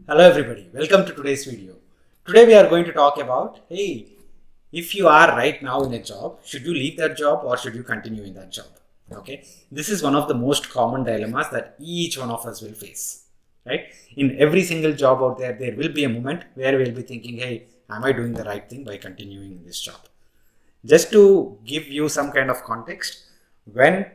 Hello everybody, welcome to today's video. Today we are going to talk about, hey, if you are right now in a job, should you leave that job or should you continue in that job? Okay, this is one of the most common dilemmas that each one of us will face, right? In every single job out there, there will be a moment where we'll be thinking, hey, am I doing the right thing by continuing in this job? Just to give you some kind of context, when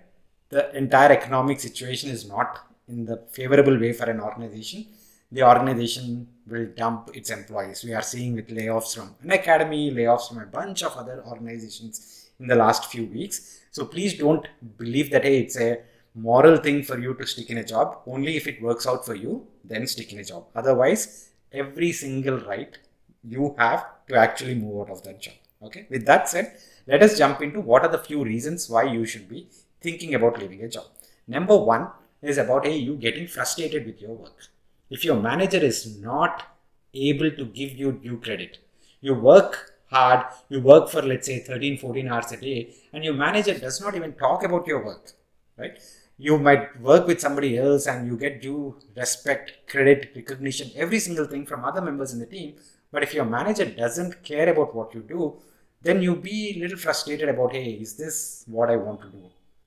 the entire economic situation is not in the favorable way for an organization, the organization will dump its employees. We are seeing with layoffs from an academy, layoffs from a bunch of other organizations in the last few weeks. So please don't believe that, hey, it's a moral thing for you to stick in a job. Only if it works out for you, then stick in a job. Otherwise, every single right you have to actually move out of that job. Okay, with that said, let us jump into what are the few reasons why you should be thinking about leaving a job. Number one is about, hey, you getting frustrated with your work. If your manager is not able to give you due credit, you work hard, you work for let's say 13, 14 hours a day, and your manager does not even talk about your work, right? You might work with somebody else and you get due respect, credit, recognition, every single thing from other members in the team. But if your manager doesn't care about what you do, then you be a little frustrated about, hey, is this what I want to do?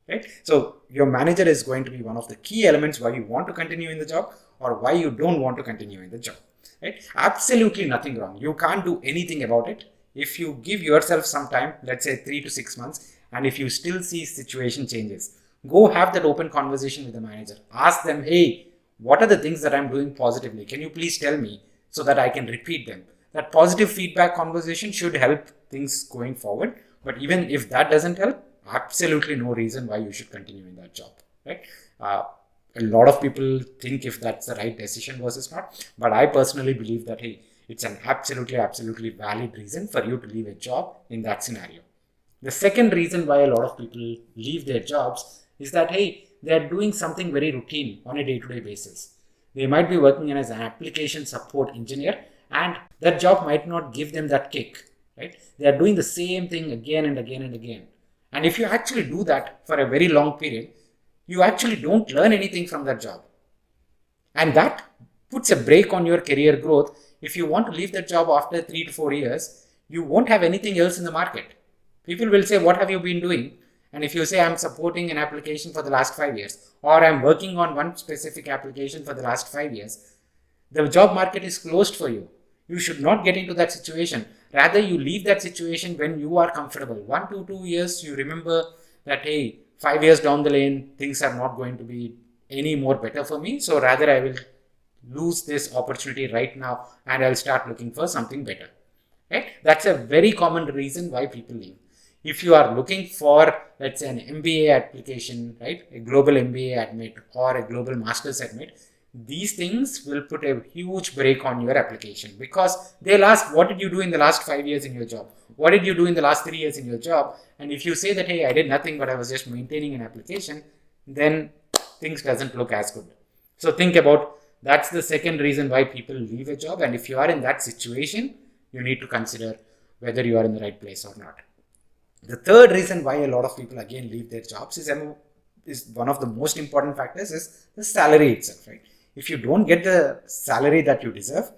Right? So your manager is going to be one of the key elements why you want to continue in the job or why you don't want to continue in the job. Right? Absolutely nothing wrong. You can't do anything about it. If you give yourself some time, let's say 3 to 6 months, and if you still see situation changes, go have that open conversation with the manager. Ask them, hey, what are the things that I'm doing positively? Can you please tell me so that I can repeat them? That positive feedback conversation should help things going forward. But even if that doesn't help, absolutely no reason why you should continue in that job, right? A lot of people think if that's the right decision versus not, but I personally believe that, hey, it's an absolutely valid reason for you to leave a job in that scenario. The second reason why a lot of people leave their jobs is that, hey, they are doing something very routine on a day-to-day basis. They might be working as an application support engineer, and that job might not give them that kick, right? They are doing the same thing again and again and again. And if you actually do that for a very long period, you actually don't learn anything from that job. And that puts a brake on your career growth. If you want to leave that job after 3 to 4 years, you won't have anything else in the market. People will say, what have you been doing? And if you say, I'm supporting an application for the last 5 years, or I'm working on one specific application for the last 5 years, the job market is closed for you. You should not get into that situation. Rather, you leave that situation when you are comfortable. 1 to 2 years, you remember that, hey, 5 years down the lane, things are not going to be any more better for me. So rather, I will lose this opportunity right now and I'll start looking for something better. Right? That's a very common reason why people leave. If you are looking for, let's say, an MBA application, right, a global MBA admit or a global master's admit, these things will put a huge brake on your application because they'll ask, what did you do in the last 5 years in your job? What did you do in the last 3 years in your job? And if you say that, hey, I did nothing, but I was just maintaining an application, then things doesn't look as good. So think about, that's the second reason why people leave a job. And if you are in that situation, you need to consider whether you are in the right place or not. The third reason why a lot of people again leave their jobs is one of the most important factors is the salary itself, right? If you don't get the salary that you deserve,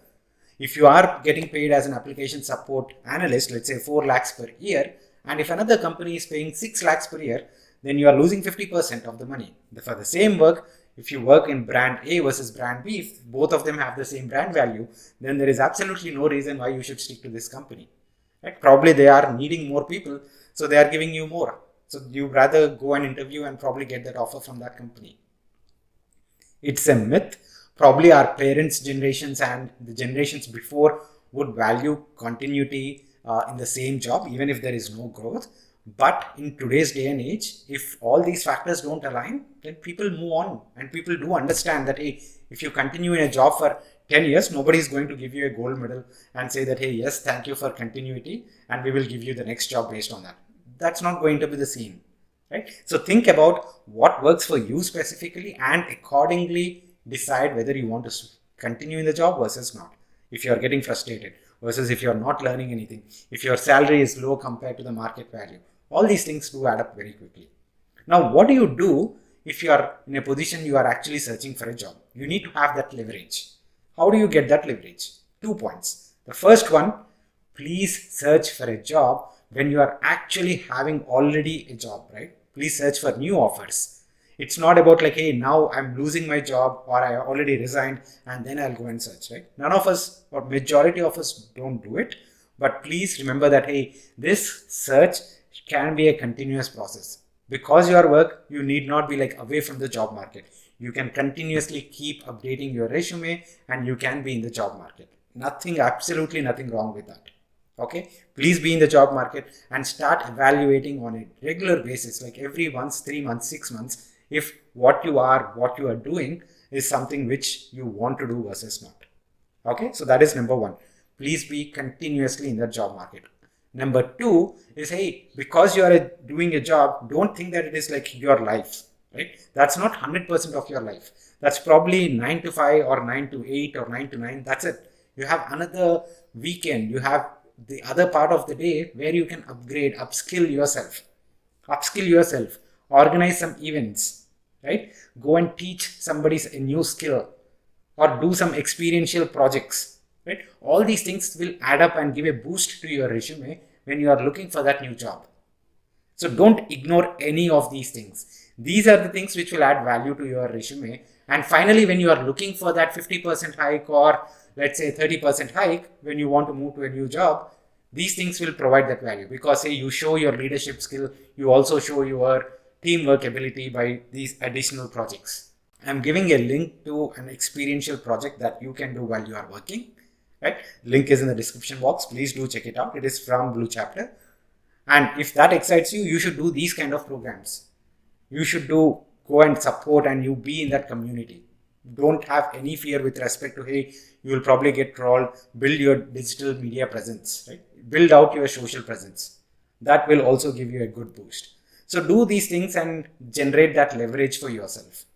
if you are getting paid as an application support analyst, let's say 4 lakhs per year, and if another company is paying 6 lakhs per year, then you are losing 50% of the money. For the same work, if you work in brand A versus brand B, if both of them have the same brand value, then there is absolutely no reason why you should stick to this company. Right? Probably they are needing more people, so they are giving you more. So you rather go and interview and probably get that offer from that company. It's a myth. Probably our parents' generations and the generations before would value continuity in the same job, even if there is no growth. But in today's day and age, if all these factors don't align, then people move on and people do understand that, hey, if you continue in a job for 10 years, nobody is going to give you a gold medal and say that, hey, yes, thank you for continuity and we will give you the next job based on that. That's not going to be the same. Right? So think about what works for you specifically and accordingly decide whether you want to continue in the job versus not. If you are getting frustrated versus if you are not learning anything, if your salary is low compared to the market value, all these things do add up very quickly. Now, what do you do if you are in a position you are actually searching for a job? You need to have that leverage. How do you get that leverage? 2 points. The first one, please search for a job when you are actually having already a job, right? Please search for new offers. It's not about like, hey, now I'm losing my job or I already resigned and then I'll go and search, right? None of us or majority of us don't do it. But please remember that, hey, this search can be a continuous process. Because your work, you need not be like away from the job market. You can continuously keep updating your resume and you can be in the job market. Nothing, absolutely nothing wrong with that. Okay, please be in the job market and start evaluating on a regular basis, like every once, 3 months, 6 months, if what you are doing is something which you want to do versus not. Okay, so that is number one. Please be continuously in the job market. Number two is, hey, because you are doing a job, don't think that it is like your life, right? That's not 100% of your life. That's probably 9 to 5 or 9 to 8 or 9 to 9. That's it. You have another weekend. You have the other part of the day where you can upgrade, upskill yourself, organize some events, right? Go and teach somebody a new skill or do some experiential projects, right? All these things will add up and give a boost to your resume when you are looking for that new job. So don't ignore any of these things. These are the things which will add value to your resume. And finally, when you are looking for that 50% hike or let's say 30% hike when you want to move to a new job, these things will provide that value because say you show your leadership skill, you also show your teamwork ability by these additional projects. I'm giving a link to an experiential project that you can do while you are working. Right? Link is in the description box. Please do check it out. It is from Blue Chapter. And if that excites you, you should do these kind of programs. You should go and support and you be in that community. Don't have any fear with respect to, hey, you will probably get trolled. Build your digital media presence, right? Build out your social presence. That will also give you a good boost. So do these things and generate that leverage for yourself.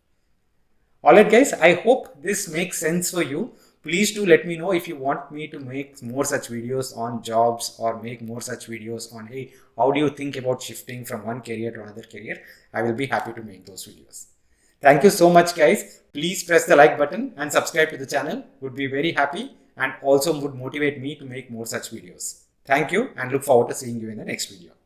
Alright guys, I hope this makes sense for you. Please do let me know if you want me to make more such videos on jobs or make more such videos on, hey, how do you think about shifting from one career to another career? I will be happy to make those videos. Thank you so much guys. Please press the like button and subscribe to the channel. Would be very happy and also would motivate me to make more such videos. Thank you and look forward to seeing you in the next video.